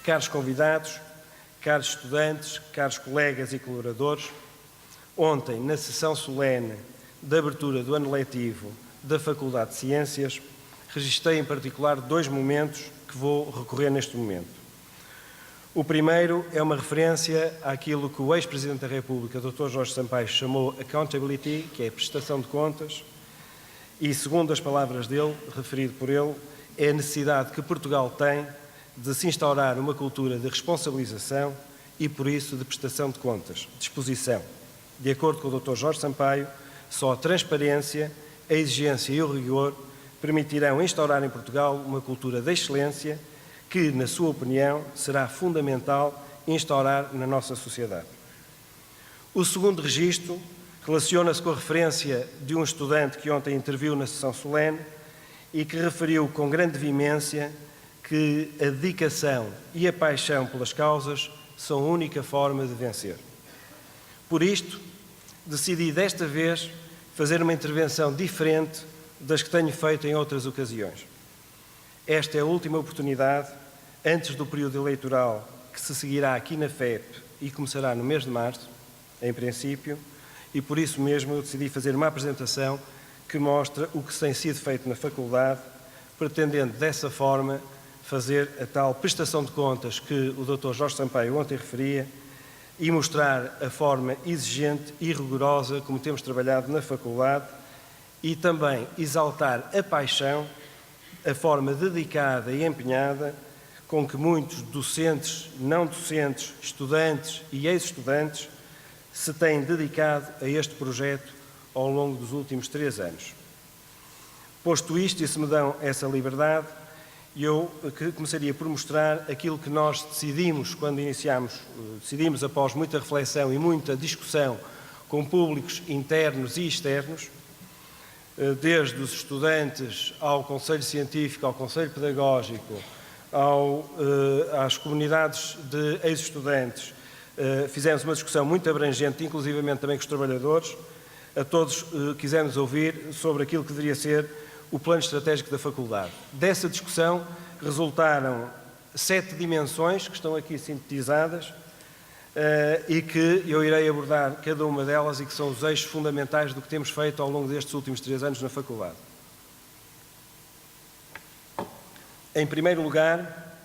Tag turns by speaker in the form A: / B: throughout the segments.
A: Caros convidados, caros estudantes, caros colegas e colaboradores, ontem, na sessão solene de abertura do ano letivo da Faculdade de Ciências, registrei em particular dois momentos que vou recorrer neste momento. O primeiro é uma referência àquilo que o ex-Presidente da República, Dr. Jorge Sampaio, chamou accountability, que é prestação de contas, e, segundo as palavras dele, referido por ele, é a necessidade que Portugal tem de se instaurar uma cultura de responsabilização e, por isso, de prestação de contas, disposição. De acordo com o Dr. Jorge Sampaio, só a transparência, a exigência e o rigor permitirão instaurar em Portugal uma cultura de excelência que, na sua opinião, será fundamental instaurar na nossa sociedade. O segundo registro relaciona-se com a referência de um estudante que ontem interviu na sessão solene e que referiu com grande veemência que a dedicação e a paixão pelas causas são a única forma de vencer. Por isto, decidi desta vez fazer uma intervenção diferente das que tenho feito em outras ocasiões. Esta é a última oportunidade, antes do período eleitoral que se seguirá aqui na FEP e começará no mês de março, em princípio, e por isso mesmo eu decidi fazer uma apresentação que mostra o que tem sido feito na faculdade, pretendendo dessa forma fazer a tal prestação de contas que o Dr. Jorge Sampaio ontem referia e mostrar a forma exigente e rigorosa como temos trabalhado na faculdade e também exaltar a paixão, a forma dedicada e empenhada com que muitos docentes, não docentes, estudantes e ex-estudantes se têm dedicado a este projeto ao longo dos últimos 3 anos. Posto isto, e se me dão essa liberdade, eu começaria por mostrar aquilo que nós decidimos quando decidimos após muita reflexão e muita discussão com públicos internos e externos, desde os estudantes ao Conselho Científico, ao Conselho Pedagógico, às comunidades de ex-estudantes. Fizemos uma discussão muito abrangente, inclusivamente também com os trabalhadores. A todos quisemos ouvir sobre aquilo que deveria ser o plano estratégico da faculdade. Dessa discussão resultaram 7 dimensões que estão aqui sintetizadas e que eu irei abordar cada uma delas e que são os eixos fundamentais do que temos feito ao longo destes últimos 3 anos na faculdade. Em primeiro lugar,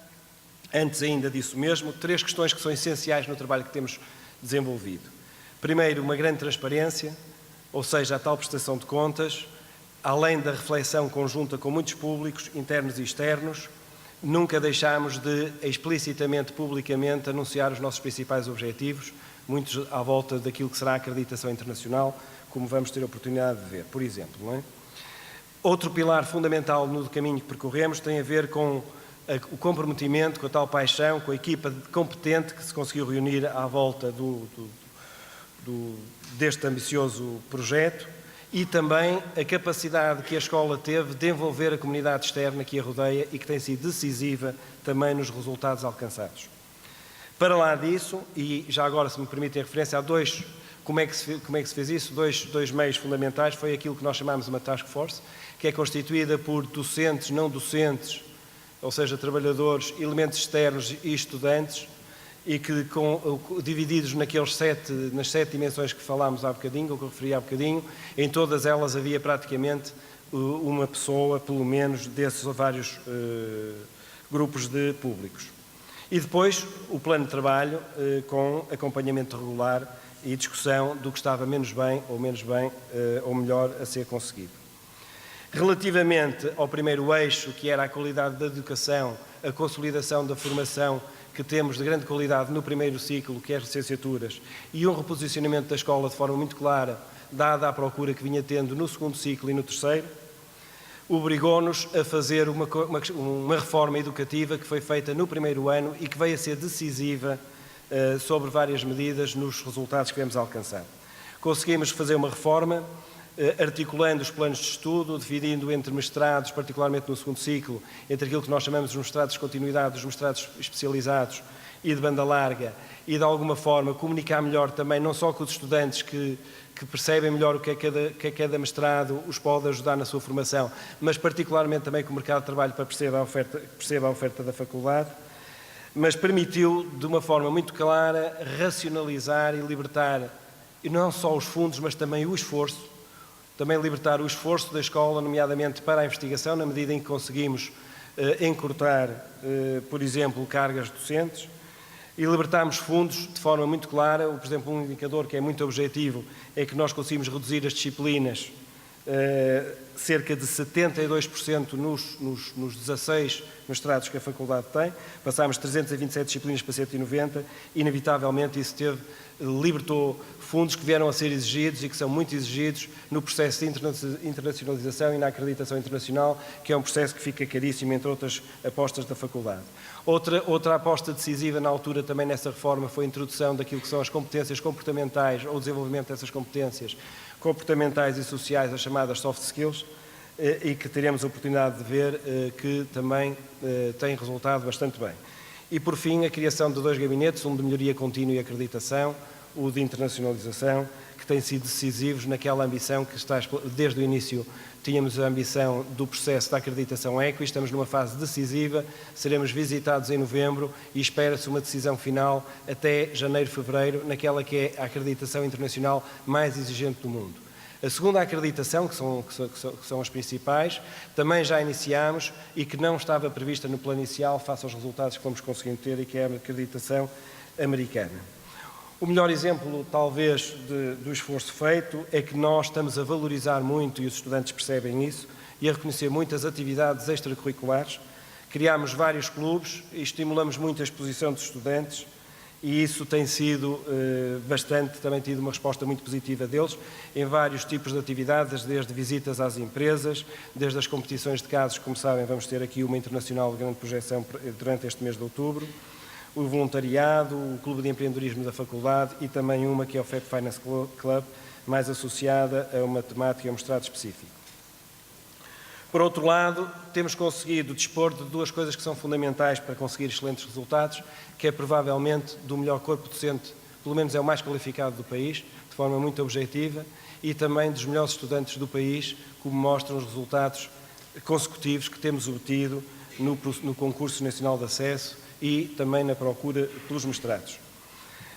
A: antes ainda disso mesmo, 3 questões que são essenciais no trabalho que temos desenvolvido. Primeiro, uma grande transparência, ou seja, a tal prestação de contas, além da reflexão conjunta com muitos públicos, internos e externos, nunca deixámos de explicitamente, publicamente, anunciar os nossos principais objetivos, muitos à volta daquilo que será a acreditação internacional, como vamos ter a oportunidade de ver, por exemplo. Não é? Outro pilar fundamental no caminho que percorremos tem a ver com o comprometimento, com a tal paixão, com a equipa competente que se conseguiu reunir à volta deste ambicioso projeto e também a capacidade que a escola teve de envolver a comunidade externa que a rodeia e que tem sido decisiva também nos resultados alcançados. Para lá disso, e já agora se me permitem referência a como é que se fez isso, dois meios fundamentais, foi aquilo que nós chamamos de uma task force, que é constituída por docentes, não docentes, ou seja, trabalhadores, elementos externos e estudantes, e que divididos nas 7 dimensões que falámos há bocadinho, ou que eu referi há bocadinho, em todas elas havia praticamente uma pessoa, pelo menos, desses vários grupos de públicos. E depois o plano de trabalho com acompanhamento regular e discussão do que estava menos bem ou melhor a ser conseguido. Relativamente ao primeiro eixo, que era a qualidade da educação, a consolidação da formação que temos de grande qualidade no primeiro ciclo, que é as licenciaturas, e um reposicionamento da escola de forma muito clara, dada a procura que vinha tendo no segundo ciclo e no terceiro, obrigou-nos a fazer uma reforma educativa que foi feita no primeiro ano e que veio a ser decisiva sobre várias medidas nos resultados que vamos alcançar. Conseguimos fazer uma reforma articulando os planos de estudo, dividindo entre mestrados, particularmente no segundo ciclo, entre aquilo que nós chamamos de mestrados de continuidade, os mestrados especializados e de banda larga, e de alguma forma comunicar melhor também, não só com os estudantes que percebem melhor o que é cada mestrado os pode ajudar na sua formação, mas particularmente também com o mercado de trabalho para perceber a oferta da faculdade. mas permitiu, de uma forma muito clara, racionalizar e libertar, e não só os fundos, mas também o esforço, também libertar o esforço da escola, nomeadamente para a investigação, na medida em que conseguimos encurtar, por exemplo, cargas docentes, e libertarmos fundos de forma muito clara. Por exemplo, um indicador que é muito objetivo é que nós conseguimos reduzir as disciplinas cerca de 72% nos 16 mestrados que a faculdade tem. Passámos de 327 disciplinas para 190, inevitavelmente isso libertou fundos que vieram a ser exigidos e que são muito exigidos no processo de internacionalização e na acreditação internacional, que é um processo que fica caríssimo, entre outras apostas da faculdade. Outra aposta decisiva na altura também nessa reforma foi a introdução daquilo que são as competências comportamentais ou o desenvolvimento dessas competências comportamentais e sociais, as chamadas soft skills, e que teremos a oportunidade de ver que também tem resultado bastante bem. E, por fim, a criação de 2 gabinetes, um de melhoria contínua e acreditação, o de internacionalização, que têm sido decisivos naquela ambição que está, desde o início, tínhamos a ambição do processo da acreditação EQUI, estamos numa fase decisiva, seremos visitados em novembro e espera-se uma decisão final até janeiro, fevereiro, naquela que é a acreditação internacional mais exigente do mundo. A segunda acreditação, que são as principais, também já iniciámos e que não estava prevista no plano inicial face aos resultados que fomos conseguindo ter, e que é a acreditação americana. O melhor exemplo, talvez, do esforço feito é que nós estamos a valorizar muito, e os estudantes percebem isso, e a reconhecer muitas atividades extracurriculares. Criámos vários clubes e estimulamos muito a exposição dos estudantes, e isso tem sido também tido uma resposta muito positiva deles, em vários tipos de atividades, desde visitas às empresas, desde as competições de casos. Como sabem, vamos ter aqui uma internacional de grande projeção durante este mês de outubro, o voluntariado, o Clube de Empreendedorismo da Faculdade e também uma que é o FEP Finance Club, mais associada a uma temática e a um mestrado específico. Por outro lado, temos conseguido dispor de 2 coisas que são fundamentais para conseguir excelentes resultados, que é provavelmente do melhor corpo docente, pelo menos é o mais qualificado do país, de forma muito objetiva, e também dos melhores estudantes do país, como mostram os resultados consecutivos que temos obtido no Concurso Nacional de Acesso e também na procura pelos mestrados.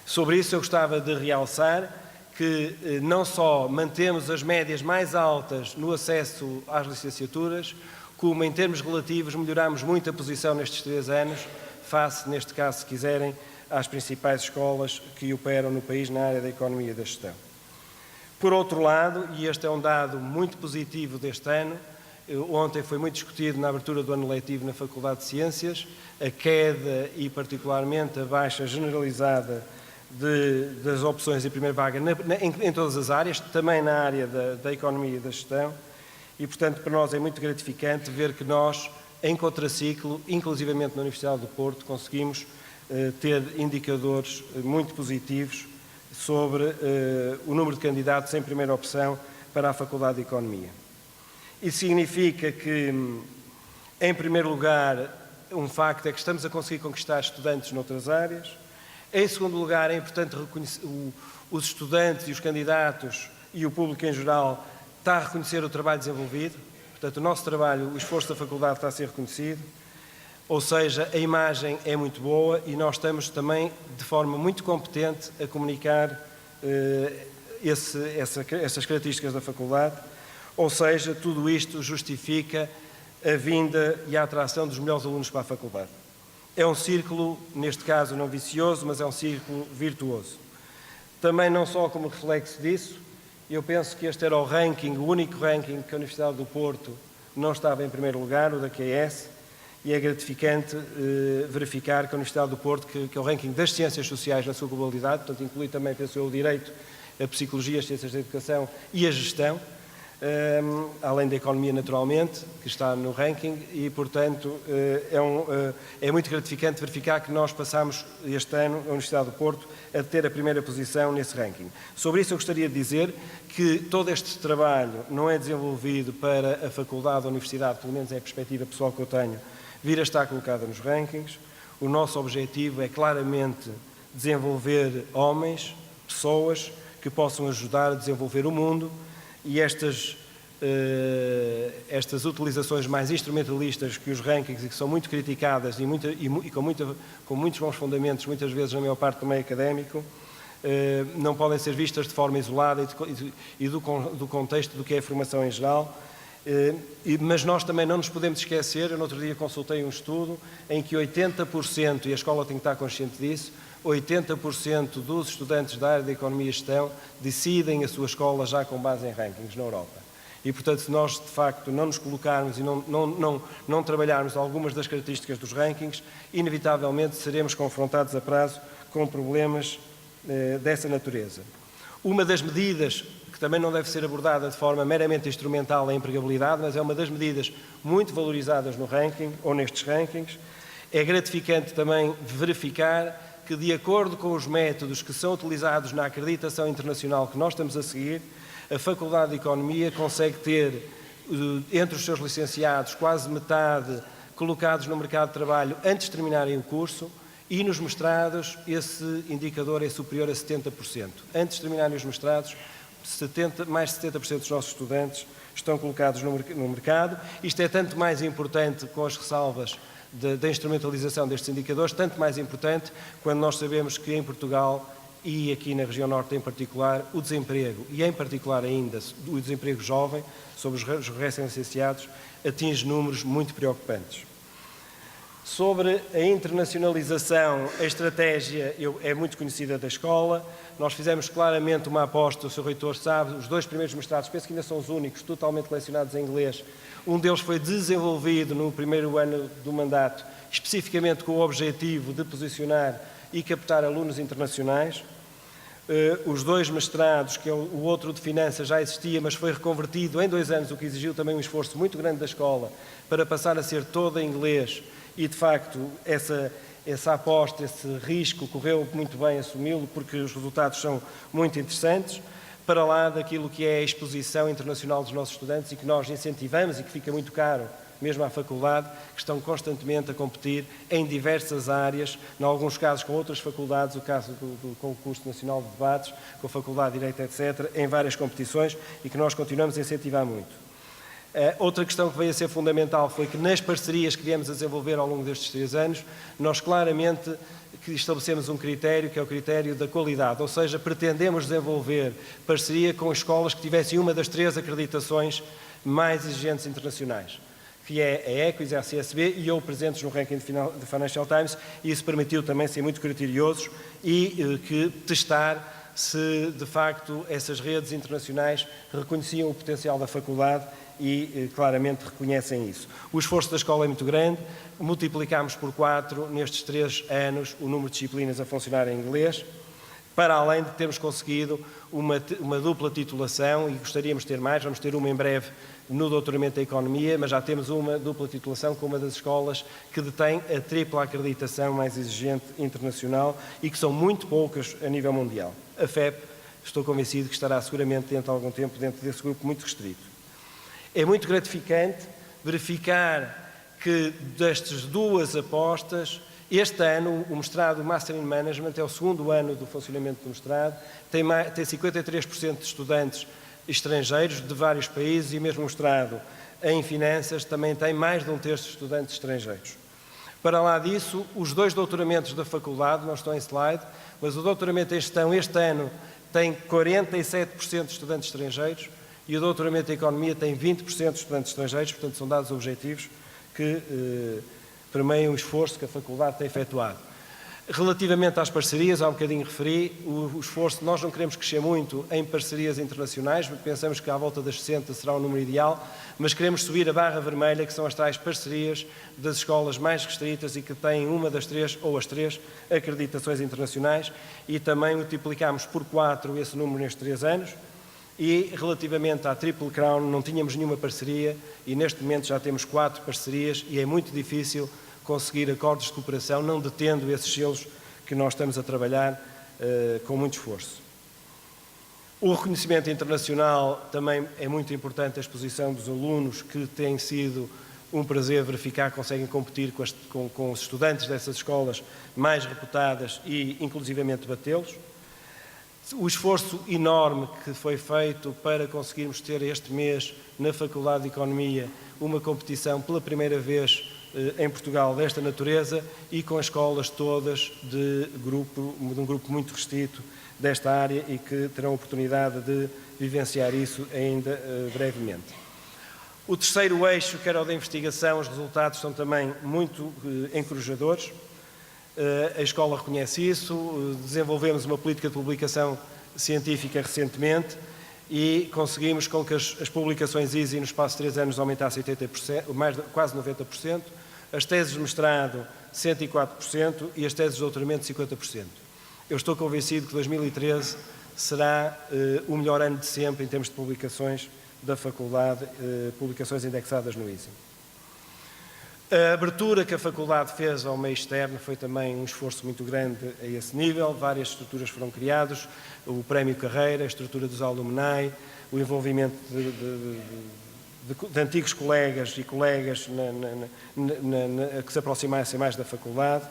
A: Sobre isso eu gostava de realçar que não só mantemos as médias mais altas no acesso às licenciaturas, como em termos relativos melhoramos muito a posição nestes 3 anos, face, neste caso, se quiserem, às principais escolas que operam no país na área da economia e da gestão. Por outro lado, e este é um dado muito positivo deste ano, ontem foi muito discutido na abertura do ano letivo na Faculdade de Ciências, a queda e particularmente a baixa generalizada das opções de primeira vaga em todas as áreas, também na área da economia e da gestão, e portanto para nós é muito gratificante ver que nós, em contraciclo, inclusivamente na Universidade do Porto, conseguimos ter indicadores muito positivos sobre o número de candidatos em primeira opção para a Faculdade de Economia. Isso significa que, em primeiro lugar, um facto é que estamos a conseguir conquistar estudantes noutras áreas. Em segundo lugar, é importante reconhecer os estudantes e os candidatos e o público em geral está a reconhecer o trabalho desenvolvido. Portanto, o nosso trabalho, o esforço da faculdade está a ser reconhecido. Ou seja, a imagem é muito boa e nós estamos também, de forma muito competente, a comunicar essas características da faculdade. Ou seja, tudo isto justifica a vinda e a atração dos melhores alunos para a faculdade. É um círculo, neste caso não vicioso, mas é um círculo virtuoso. Também não só como reflexo disso, eu penso que este era o ranking, o único ranking que a Universidade do Porto não estava em primeiro lugar, o da QS, e é gratificante verificar que a Universidade do Porto, que é o ranking das ciências sociais na sua globalidade, portanto inclui também, penso eu, o direito, a psicologia, as ciências da educação e a gestão, além da economia naturalmente, que está no ranking, e portanto é muito gratificante verificar que nós passamos este ano, a Universidade do Porto, a ter a primeira posição nesse ranking. Sobre isso eu gostaria de dizer que todo este trabalho não é desenvolvido para a faculdade ou a universidade, pelo menos é a perspectiva pessoal que eu tenho, vir a estar colocada nos rankings. O nosso objetivo é claramente desenvolver homens, pessoas que possam ajudar a desenvolver o mundo, e estas estas utilizações mais instrumentalistas que os rankings, e que são muito criticadas e com muitos bons fundamentos, muitas vezes na maior parte do meio académico, não podem ser vistas de forma isolada e do contexto do que é a formação em geral. Mas nós também não nos podemos esquecer, eu no outro dia consultei um estudo em que 80%, e a escola tem que estar consciente disso, 80% dos estudantes da área da Economia e Gestão decidem a sua escola já com base em rankings na Europa. E, portanto, se nós, de facto, não nos colocarmos e não trabalharmos algumas das características dos rankings, inevitavelmente seremos confrontados a prazo com problemas dessa natureza. Uma das medidas que também não deve ser abordada de forma meramente instrumental é a empregabilidade, mas é uma das medidas muito valorizadas no ranking, ou nestes rankings. É gratificante também verificar que, de acordo com os métodos que são utilizados na acreditação internacional que nós estamos a seguir, a Faculdade de Economia consegue ter, entre os seus licenciados, quase metade colocados no mercado de trabalho antes de terminarem o curso, e nos mestrados esse indicador é superior a 70%. Antes de terminarem os mestrados, mais de 70% dos nossos estudantes estão colocados no mercado. Isto é tanto mais importante, com as ressalvas da instrumentalização destes indicadores, tanto mais importante quando nós sabemos que em Portugal e aqui na região norte em particular, o desemprego, e em particular ainda o desemprego jovem, sobre os recém-licenciados, atinge números muito preocupantes. Sobre a internacionalização, a estratégia é muito conhecida da escola. Nós fizemos claramente uma aposta, o Sr. Reitor sabe, os 2 primeiros mestrados, penso que ainda são os únicos, totalmente lecionados em inglês. Um deles foi desenvolvido no primeiro ano do mandato, especificamente com o objetivo de posicionar e captar alunos internacionais. Os 2 mestrados, que é o outro de Finanças, já existia, mas foi reconvertido em 2 anos, o que exigiu também um esforço muito grande da escola para passar a ser todo em inglês. E, de facto, essa aposta, esse risco, correu muito bem assumi-lo, porque os resultados são muito interessantes, para lá daquilo que é a exposição internacional dos nossos estudantes e que nós incentivamos e que fica muito caro, mesmo à faculdade, que estão constantemente a competir em diversas áreas, em alguns casos com outras faculdades, o caso do Concurso Nacional de Debates, com a Faculdade de Direito, etc., em várias competições e que nós continuamos a incentivar muito. Outra questão que veio a ser fundamental foi que nas parcerias que viemos a desenvolver ao longo destes 3 anos, nós claramente estabelecemos um critério, que é o critério da qualidade, ou seja, pretendemos desenvolver parceria com escolas que tivessem uma das 3 acreditações mais exigentes internacionais, que é a EQUIS, a CSB e ou presentes no ranking de Financial Times, e isso permitiu também ser muito criteriosos e testar se, de facto, essas redes internacionais reconheciam o potencial da faculdade e claramente reconhecem isso. O esforço da escola é muito grande, multiplicámos por 4 nestes 3 anos o número de disciplinas a funcionar em inglês, para além de termos conseguido uma dupla titulação, e gostaríamos de ter mais, vamos ter uma em breve no doutoramento em Economia, mas já temos uma dupla titulação com uma das escolas que detém a tripla acreditação mais exigente internacional e que são muito poucas a nível mundial. A FEP, estou convencido que estará seguramente dentro de algum tempo dentro desse grupo muito restrito. É muito gratificante verificar que destas 2 apostas, este ano o mestrado Master in Management é o 2º ano do funcionamento do mestrado, tem 53% de estudantes estrangeiros de vários países e mesmo o mestrado em Finanças também tem mais de 1/3 de estudantes estrangeiros. Para lá disso, os 2 doutoramentos da faculdade, não estão em slide, mas o doutoramento em Gestão este ano tem 47% de estudantes estrangeiros, e o doutoramento em Economia tem 20% de estudantes estrangeiros, portanto são dados objetivos que permeiam o esforço que a faculdade tem efetuado. Relativamente às parcerias, há um bocadinho referi, o esforço, nós não queremos crescer muito em parcerias internacionais, pensamos que à volta das 60 será o número ideal, mas queremos subir a barra vermelha, que são as tais parcerias das escolas mais restritas e que têm uma das 3 ou as 3 acreditações internacionais, e também multiplicámos por 4 esse número nestes 3 anos. E relativamente à Triple Crown não tínhamos nenhuma parceria e neste momento já temos 4 parcerias e é muito difícil conseguir acordos de cooperação não detendo esses selos que nós estamos a trabalhar com muito esforço. O reconhecimento internacional também é muito importante, a exposição dos alunos, que tem sido um prazer verificar que conseguem competir com os estudantes dessas escolas mais reputadas e inclusivamente batê-los. O esforço enorme que foi feito para conseguirmos ter este mês na Faculdade de Economia uma competição pela primeira vez em Portugal desta natureza e com as escolas todas de um grupo muito restrito desta área e que terão a oportunidade de vivenciar isso ainda brevemente. O terceiro eixo, que era o da investigação, os resultados são também muito encorajadores. A escola reconhece isso, desenvolvemos uma política de publicação científica recentemente e conseguimos com que as publicações EASY no espaço de 3 anos aumentassem 80%, quase 90%, as teses de mestrado 104% e as teses de doutoramento 50%. Eu estou convencido que 2013 será o melhor ano de sempre em termos de publicações da faculdade, publicações indexadas no EASY. A abertura que a faculdade fez ao meio externo foi também um esforço muito grande a esse nível. Várias estruturas foram criadas, o Prémio Carreira, a estrutura dos alumni, o envolvimento de antigos colegas e colegas que se aproximassem mais da faculdade,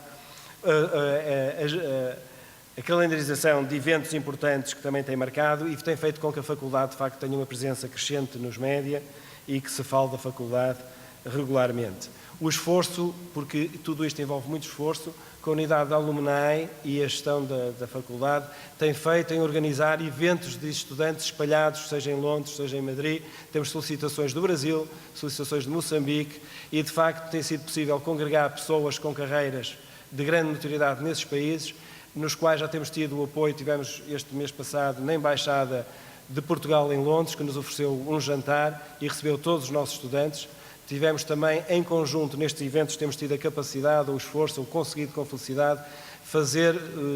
A: a calendarização de eventos importantes que também tem marcado e que tem feito com que a faculdade, de facto, tenha uma presença crescente nos média e que se fale da faculdade regularmente. O esforço, porque tudo isto envolve muito esforço, que a unidade de alumni e a gestão da faculdade tem feito em organizar eventos de estudantes espalhados, seja em Londres, seja em Madrid. Temos solicitações do Brasil, solicitações de Moçambique e, de facto, tem sido possível congregar pessoas com carreiras de grande notoriedade nesses países, nos quais já temos tido o apoio. Tivemos este mês passado na Embaixada de Portugal em Londres, que nos ofereceu um jantar e recebeu todos os nossos estudantes. Tivemos também, em conjunto, nestes eventos, temos tido a capacidade, o esforço, o conseguido com felicidade, fazer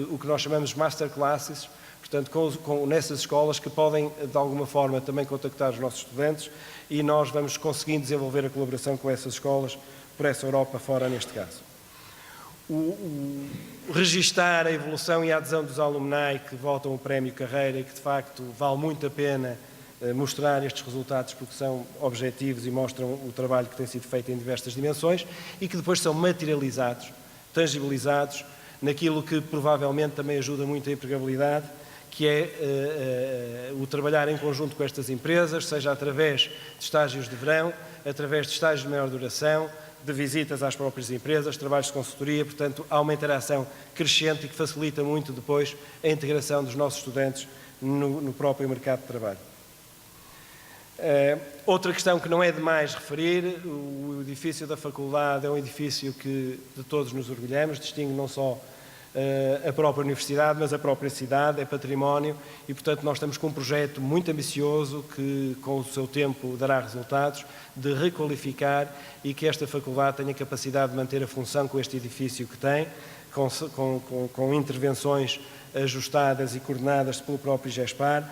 A: o que nós chamamos de masterclasses, portanto, nessas escolas que podem, de alguma forma, também contactar os nossos estudantes e nós vamos conseguindo desenvolver a colaboração com essas escolas por essa Europa fora, neste caso. Registar a evolução e a adesão dos alumni que votam o Prémio Carreira e que, de facto, vale muito a pena mostrar estes resultados porque são objetivos e mostram o trabalho que tem sido feito em diversas dimensões e que depois são materializados, tangibilizados naquilo que provavelmente também ajuda muito a empregabilidade, que é o trabalhar em conjunto com estas empresas, seja através de estágios de verão, através de estágios de maior duração, de visitas às próprias empresas, trabalhos de consultoria, portanto, há uma interação crescente e que facilita muito depois a integração dos nossos estudantes no próprio mercado de trabalho. Outra questão que não é demais referir, o edifício da faculdade é um edifício que de todos nos orgulhamos, distingue não só a própria universidade, mas a própria cidade, é património e, portanto, nós estamos com um projeto muito ambicioso que, com o seu tempo, dará resultados, de requalificar e que esta faculdade tenha capacidade de manter a função com este edifício que tem, com intervenções ajustadas e coordenadas pelo próprio GESPAR.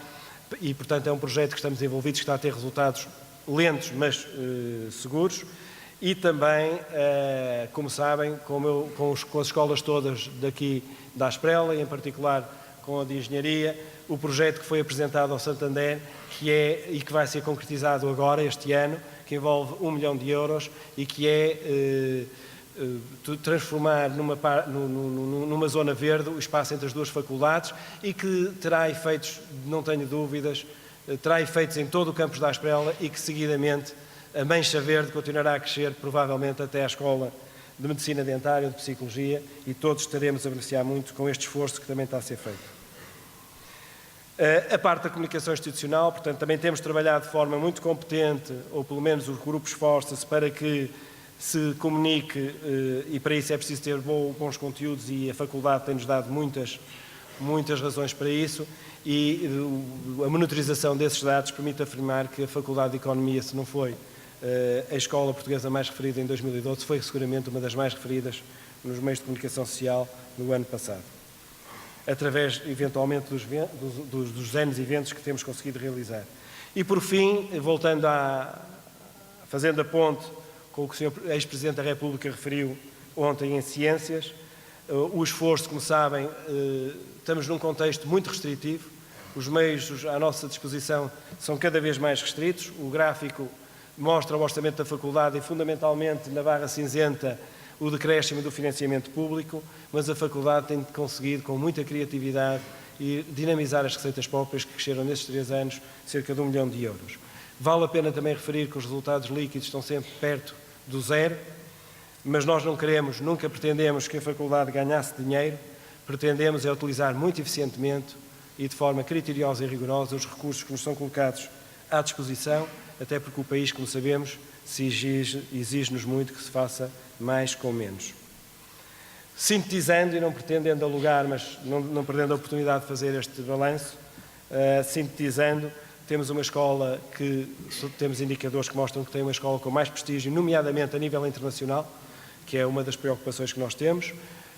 A: E, portanto, é um projeto que estamos envolvidos, que está a ter resultados lentos, mas seguros. E também, como sabem, com as escolas todas daqui da Asprela, e em particular com a de Engenharia, o projeto que foi apresentado ao Santander, e que vai ser concretizado agora, este ano, que envolve 1 milhão de euros e que é transformar numa zona verde o espaço entre as duas faculdades e que terá efeitos, não tenho dúvidas, terá efeitos em todo o campus da Asprela e que seguidamente a mancha verde continuará a crescer provavelmente até à Escola de Medicina Dentária ou de Psicologia e todos estaremos a beneficiar muito com este esforço que também está a ser feito. A parte da comunicação institucional, portanto, também temos trabalhado de forma muito competente, ou pelo menos os grupos esforçam-se para que se comunique e para isso é preciso ter bons conteúdos e a faculdade tem-nos dado muitas razões para isso e a monitorização desses dados permite afirmar que a Faculdade de Economia, se não foi a escola portuguesa mais referida em 2012, foi seguramente uma das mais referidas nos meios de comunicação social no ano passado, através, eventualmente, dos N eventos que temos conseguido realizar. E, por fim, fazendo a ponte com o que o Sr. Ex-Presidente da República referiu ontem em Ciências, o esforço, como sabem, estamos num contexto muito restritivo, os meios à nossa disposição são cada vez mais restritos, o gráfico mostra o orçamento da faculdade e, fundamentalmente, na barra cinzenta, o decréscimo do financiamento público, mas a faculdade tem conseguido, com muita criatividade e dinamizar as receitas próprias que cresceram nestes 3 anos cerca de 1 milhão de euros. Vale a pena também referir que os resultados líquidos estão sempre perto do zero, mas nós não queremos, nunca pretendemos que a faculdade ganhasse dinheiro, pretendemos é utilizar muito eficientemente e de forma criteriosa e rigorosa os recursos que nos são colocados à disposição, até porque o país, como sabemos, exige-nos muito que se faça mais com menos. Sintetizando, e não pretendendo alugar, mas não perdendo a oportunidade de fazer este balanço, sintetizando, temos uma escola que, temos indicadores que mostram que tem uma escola com mais prestígio, nomeadamente a nível internacional, que é uma das preocupações que nós temos.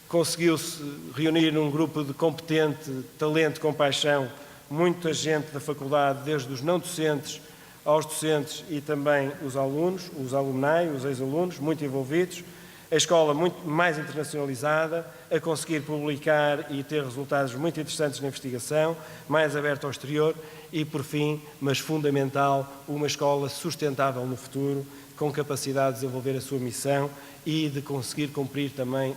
A: Conseguiu-se reunir num grupo de competente, talento, compaixão, muita gente da faculdade, desde os não docentes aos docentes e também os alunos, os alumni, os ex-alunos, muito envolvidos. A escola muito mais internacionalizada, a conseguir publicar e ter resultados muito interessantes na investigação, mais aberta ao exterior e, por fim, mas fundamental, uma escola sustentável no futuro, com capacidade de desenvolver a sua missão e de conseguir cumprir também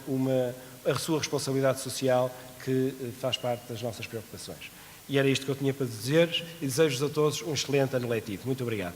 A: a sua responsabilidade social, que faz parte das nossas preocupações. E era isto que eu tinha para dizer e desejo-vos a todos um excelente ano letivo. Muito obrigado.